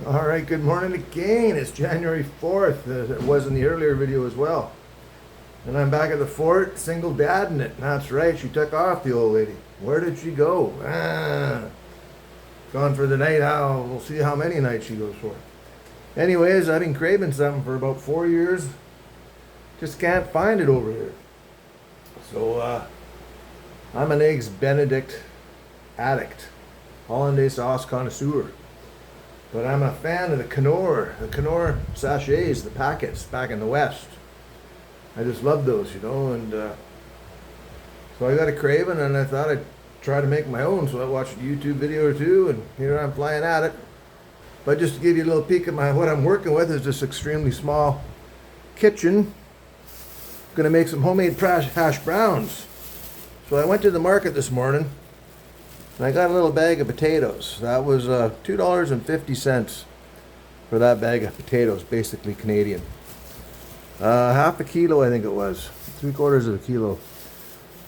All right, good morning again. It's January 4th, as it was in the earlier video as well. And I'm back at the fort, single dadding it. That's right, she took off, the old lady. Where did she go? Gone for the night. We'll see how many nights she goes for. Anyways, I've been craving something for about 4 years. Just can't find it over here. So, I'm an Eggs Benedict addict. Hollandaise sauce connoisseur. But I'm a fan of the Knorr sachets, the packets back in the West. I just love those, and so I got a craving and I thought I'd try to make my own. So I watched a YouTube video or two and here I'm flying at it. But just to give you a little peek at what I'm working with is this extremely small kitchen. I'm gonna make some homemade hash browns. So I went to the market this morning and I got a little bag of potatoes. That was $2.50 for that bag of potatoes, basically Canadian. Half a kilo, I think it was. 3/4 of a kilo.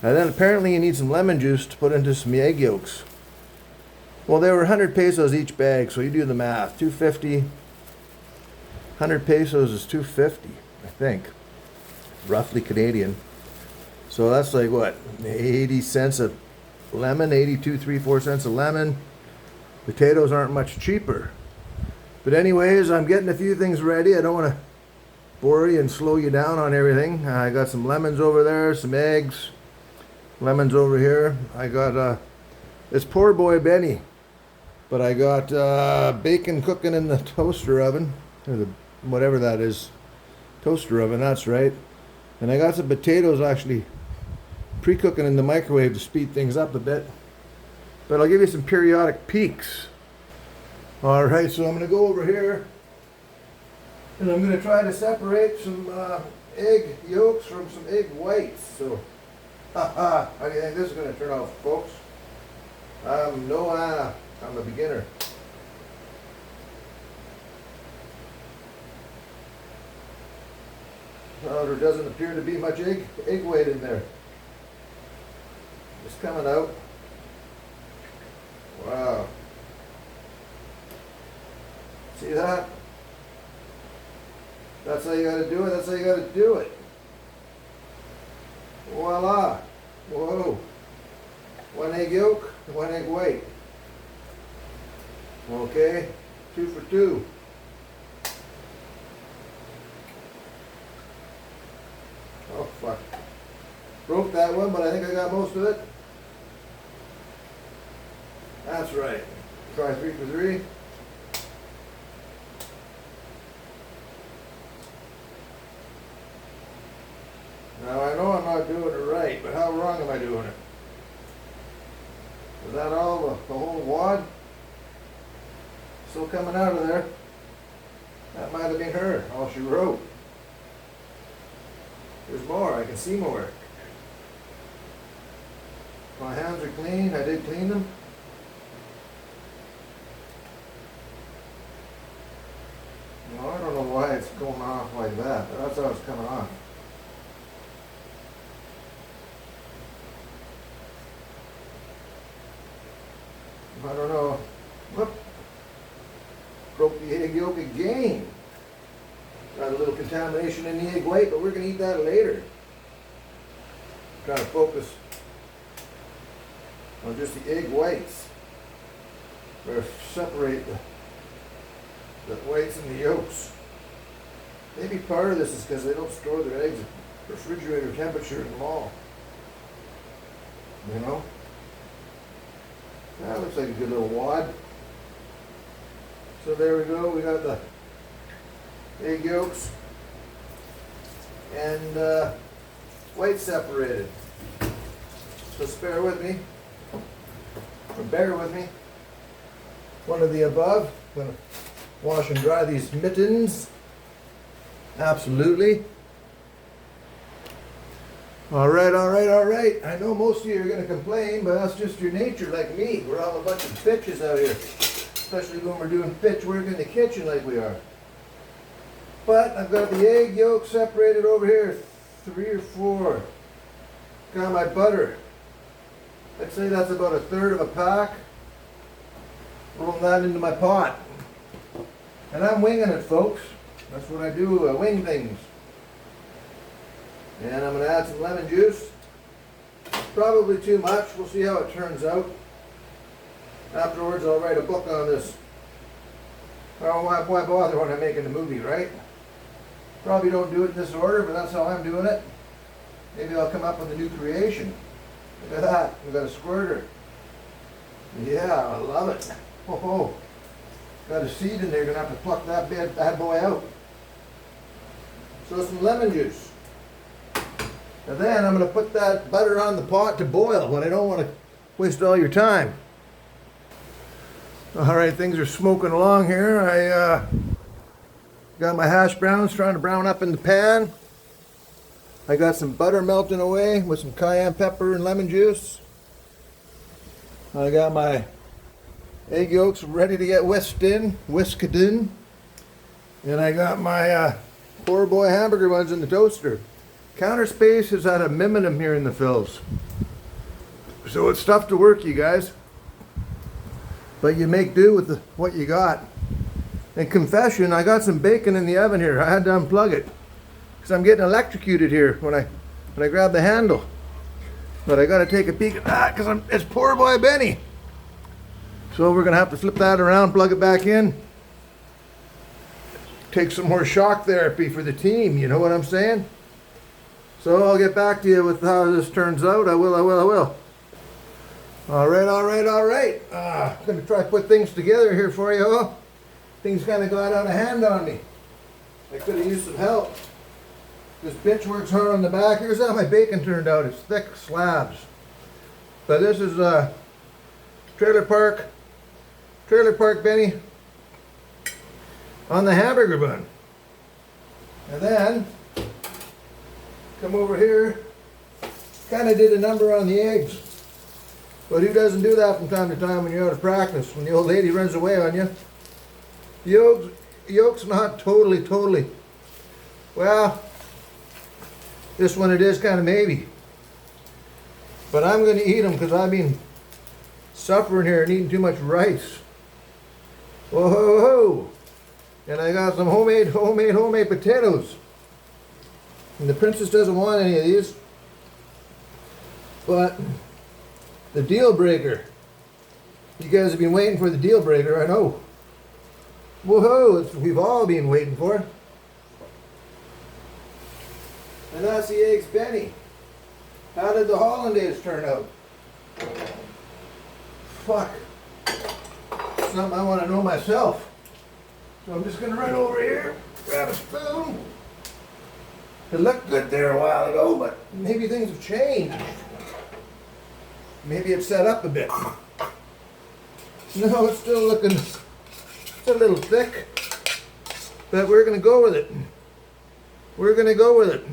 And then apparently you need some lemon juice to put into some egg yolks. Well, they were 100 pesos each bag, so you do the math. 250. 100 pesos is 250, I think. Roughly Canadian. So that's like what? 80 cents a lemon, 82, 3/4 cents a lemon. Potatoes aren't much cheaper. But anyways, I'm getting a few things ready. I don't want to bore you and slow you down on everything. I got some lemons over there, some eggs. Lemons over here. I got it's poor boy Benny. But I got bacon cooking in the toaster oven. Or whatever that is. Toaster oven, that's right. And I got some potatoes actually pre-cooking in the microwave to speed things up a bit. But I'll give you some periodic peaks. Alright, so I'm going to go over here and I'm going to try to separate some egg yolks from some egg whites. So, how do you think this is going to turn out, folks? I'm a beginner. There doesn't appear to be much egg white in there. It's coming out. Wow. See that? That's how you gotta do it. That's how you gotta do it. Voila. Whoa. One egg yolk, one egg white. Okay. 2 for 2. Oh, fuck. Broke that one, but I think I got most of it. That's right. Try 3 for 3. Now I know I'm not doing it right, but how wrong am I doing it? Is that all the whole wad? Still coming out of there. That might have been her, all she wrote. There's more, I can see more. My hands are clean, I did clean them. No, I don't know why it's going off like that, but that's how it's coming off. I don't know. Whoop. Broke the egg yolk again. Got a little contamination in the egg white, but we're going to eat that later. Trying to focus on just the egg whites. Or separate the whites and the yolks. Maybe part of this is because they don't store their eggs at refrigerator temperature in them all. You know? That looks like a good little wad. So there we go. We got the egg yolks and white separated. So bear with me. One of the above. I'm going to wash and dry these mittens. Absolutely. Alright. I know most of you are going to complain, but that's just your nature like me. We're all a bunch of bitches out here. Especially when we're doing bitch work in the kitchen like we are. But I've got the egg yolk separated over here. 3 or 4. Got my butter. I'd say that's about 1/3 of a pack. Roll that into my pot. And I'm winging it, folks. That's what I do, I wing things. And I'm going to add some lemon juice. Probably too much. We'll see how it turns out. Afterwards, I'll write a book on this. Oh, why bother when I'm making the movie, right? Probably don't do it in this order, but that's how I'm doing it. Maybe I'll come up with a new creation. Look at that. We've got a squirter. Yeah, I love it. Oh, got a seed in there. You're going to have to pluck that bad boy out. So some lemon juice. And then I'm going to put that butter on the pot to boil when I don't want to waste all your time. All right, things are smoking along here. I got my hash browns trying to brown up in the pan. I got some butter melting away with some cayenne pepper and lemon juice. I got my egg yolks ready to get whisked in. And I got my poor boy hamburger buns in the toaster. Counter space is at a minimum here in the Phils. So it's tough to work, you guys. But you make do with what you got. And confession, I got some bacon in the oven here. I had to unplug it. Because I'm getting electrocuted here when I grab the handle. But I got to take a peek at that because it's poor boy Benny. So we're going to have to flip that around, plug it back in. Take some more shock therapy for the team, you know what I'm saying? So I'll get back to you with how this turns out. I will. All right. I'm going to try to put things together here for you. Oh, things kind of got out of hand on me. I could have used some help. This bitch works hard on the back. Here's how my bacon turned out. It's thick slabs. But this is Trailer Park Benny on the hamburger bun. And then come over here. Kind of did a number on the eggs. But who doesn't do that from time to time when you're out of practice? When the old lady runs away on you. The yolk's not totally. Well, this one it is kind of maybe. But I'm going to eat them because I've been suffering here and eating too much rice. Whoa. And I got some homemade potatoes. And the princess doesn't want any of these. But the deal breaker. You guys have been waiting for the deal breaker, I know. Whoa, we've all been waiting for it. And that's the eggs Benny. How did the hollandaise turn out? Fuck. Something I want to know myself. So I'm just going to run over here, grab a spoon. It looked good there a while ago, but maybe things have changed. Maybe it's set up a bit. No, it's still looking, it's a little thick, but we're going to go with it.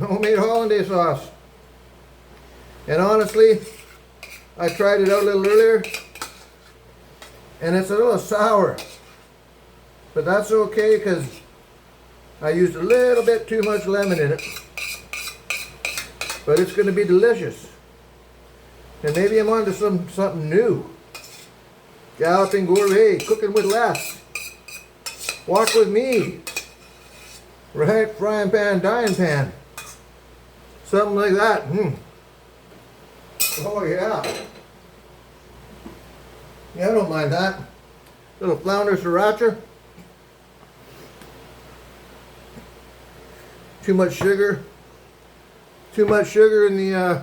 Homemade hollandaise sauce. And honestly, I tried it out a little earlier, and it's a little sour. But that's okay because I used a little bit too much lemon in it. But it's going to be delicious. And maybe I'm onto something new. Galloping gourmet, cooking with less. Walk with me. Right, frying pan, dying pan. Something like that. Oh yeah. Yeah, I don't mind that. Little flounder sriracha. Too much sugar. Too much sugar in the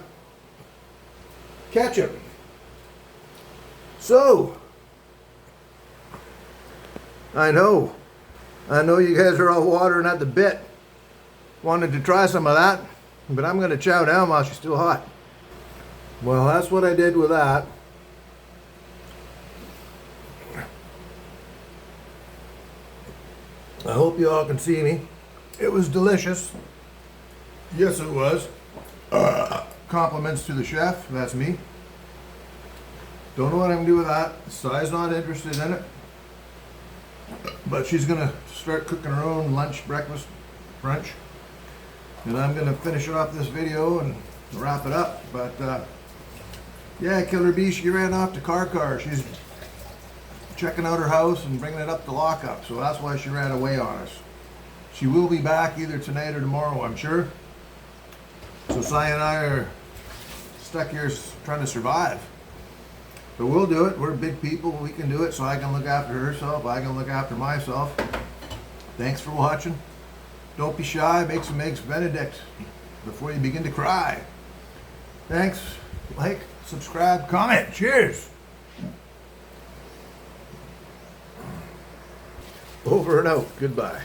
ketchup. So, I know you guys are all watering at the bit. Wanted to try some of that, but I'm going to chow down while she's still hot. Well, that's what I did with that. I hope you all can see me. It was delicious. Yes, it was. Compliments to the chef. That's me. Don't know what I'm going to do with that. Sai's not interested in it. But she's going to start cooking her own lunch, breakfast, brunch. And I'm going to finish off this video and wrap it up. But yeah, Killer Bee, she ran off to Car. She's checking out her house and bringing it up to lockup, so that's why she ran away on us. She will be back either tonight or tomorrow, I'm sure. So Si and I are stuck here trying to survive. But we'll do it. We're big people. We can do it. So I can look after herself. I can look after myself. Thanks for watching. Don't be shy. Make some eggs Benedict before you begin to cry. Thanks. Like, subscribe, comment. Cheers. Over and out. Goodbye.